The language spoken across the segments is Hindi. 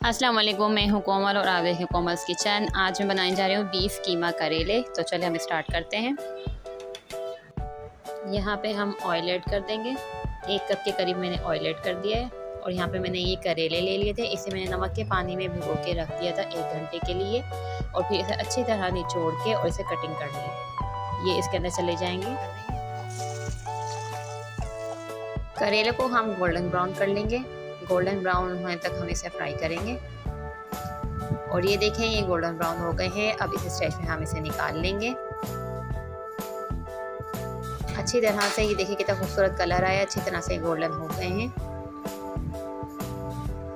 अस्सलाम वालेकुम, मैं हूँ कोमल और आप देखें कोमल्स किचन। आज मैं बनाने जा रही हूँ बीफ कीमा करेले। तो चलिए हम स्टार्ट करते हैं। यहाँ पे हम ऑयल ऐड कर देंगे। 1 कप के करीब मैंने ऑयल ऐड कर दिया है। और यहाँ पे मैंने ये करेले ले लिए थे। इसे मैंने नमक के पानी में भिगो के रख दिया था 1 घंटे के लिए। और फिर इसे अच्छी तरह निचोड़ के और इसे कटिंग कर ली। ये इसके अंदर चले जाएंगे। करेले को हम गोल्डन ब्राउन कर लेंगे। गोल्डन ब्राउन होने तक हम इसे फ्राई करेंगे। और ये देखें, ये गोल्डन ब्राउन हो गए हैं। अब इस स्टेज में हम इसे निकाल लेंगे अच्छी तरह से। ये देखिए कितना खूबसूरत कलर आया, अच्छी तरह से गोल्डन हो गए हैं।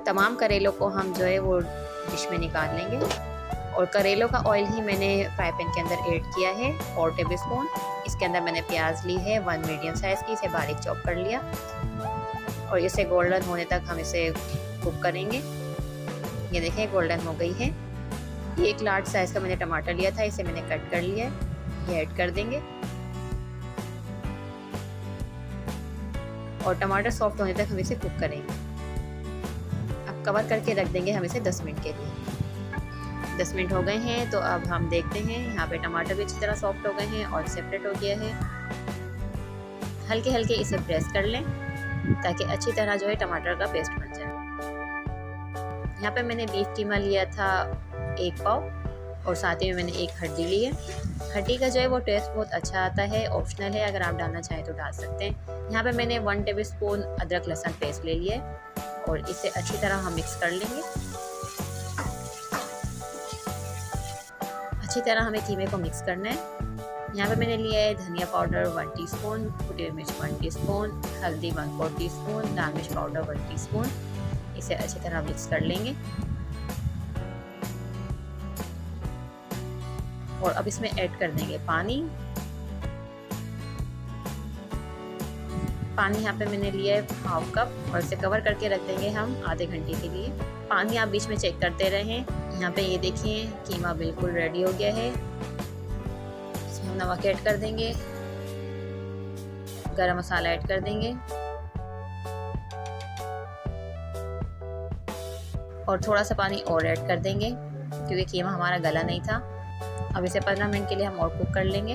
तमाम करेलों को हम जो है वो डिश में निकाल लेंगे। और करेलों का ऑयल ही मैंने फ्राई पैन के अंदर ऐड किया है 4 टेबल स्पून। इसके अंदर मैंने प्याज ली है 1 मीडियम साइज़ की, इसे बारीक चॉप कर लिया। और इसे गोल्डन होने तक हम इसे कुक करेंगे। ये देखें गोल्डन हो गई है। 1 लार्ज साइज़ का मैंने टमाटर लिया था, इसे मैंने कट कर लिया है। ये ऐड कर देंगे और टमाटर सॉफ्ट होने तक हम इसे कुक करेंगे। अब कवर करके रख देंगे हम इसे 10 मिनट के लिए। 10 मिनट हो गए हैं। तो अब हम देखते हैं, यहाँ पे टमाटर भी अच्छी तरह सॉफ्ट हो गए हैं और सेपरेट हो गया है। हल्के हल्के इसे प्रेस कर लें ताकि अच्छी तरह जो है टमाटर का पेस्ट बन जाए। यहाँ पे मैंने बीफ कीमा लिया था 1 पाव और साथ ही में मैंने 1 हड्डी ली है। हड्डी का जो है वो टेस्ट बहुत अच्छा आता है, ऑप्शनल है, अगर आप डालना चाहें तो डाल सकते हैं। यहाँ पे मैंने 1 टेबल स्पून अदरक लहसुन पेस्ट ले लिया है और इसे अच्छी तरह हम मिक्स कर लेंगे। अच्छी तरह हमें कीमे को मिक्स करना है। यहाँ पे मैंने लिया है धनिया पाउडर 1 टीस्पून, कुटी हुई मिर्च 1 टीस्पून, हल्दी 1/4 टीस्पून, लाल मिर्च पाउडर 1 टीस्पून। इसे अच्छी तरह मिक्स कर लेंगे। और अब इसमें ऐड कर देंगे पानी। पानी यहाँ पे मैंने लिया है 1/2 कप और इसे कवर करके रख देंगे हम आधे घंटे के लिए। पानी आप बीच में चेक करते रहें। यहाँ पे ये देखिए कीमा बिल्कुल रेडी हो गया है। इसमें हम नमक ऐड कर देंगे, गरम मसाला ऐड कर देंगे और थोड़ा सा पानी और ऐड कर देंगे क्योंकि कीमा हमारा गला नहीं था। अब इसे 15 मिनट के लिए हम और कुक कर लेंगे।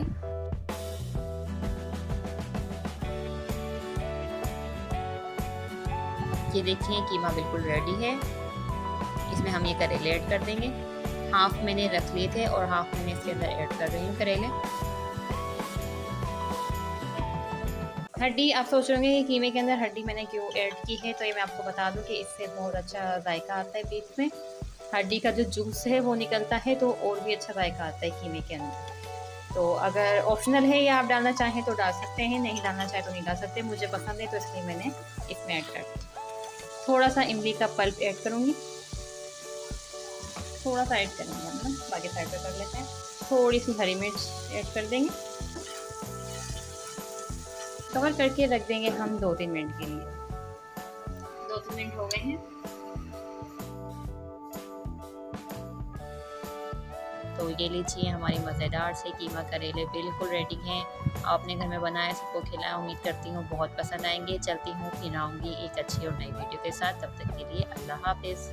ये देखिए कीमा बिल्कुल रेडी है। इसमें हम ये करेले ऐड कर देंगे। हाफ मैंने रख लिए थे और हाफ मैंने इसके अंदर ऐड कर रही हूँ करेले। हड्डी आप सोच रहे होंगे कि कीमे के अंदर हड्डी मैंने क्यों ऐड की है, तो ये मैं आपको बता दूं कि इससे बहुत अच्छा जायका आता है बीफ में। हड्डी का जो जूस है वो निकलता है तो और भी अच्छा जायका आता है कीमे के अंदर। तो अगर ऑप्शनल है या आप डालना चाहें तो डाल सकते हैं, नहीं डालना चाहें तो नहीं डाल सकते। मुझे पसंद है तो इसलिए मैंने इसमें ऐड कर दिया। थोड़ा सा इमली का पल्प ऐड करूँगी, थोड़ा सा ऐड करेंगे हम ना, बाकी साइड पर कर लेते हैं। थोड़ी सी हरी मिर्च ऐड कर देंगे। कवर करके रख देंगे हम 2-3 मिनट के लिए। 2-3 मिनट हो गए हैं। तो ये लीजिए हमारी मज़ेदार से कीमा करेले बिल्कुल रेडी हैं। आप अपने घर में बनाएं, सबको खिलाएं। उम्मीद करती हूँ बहुत पसंद आएंगे। चलती हूँ, फिर आऊँगी एक अच्छी और नई वीडियो के साथ। तब तक के लिए अल्लाह हाफिज़।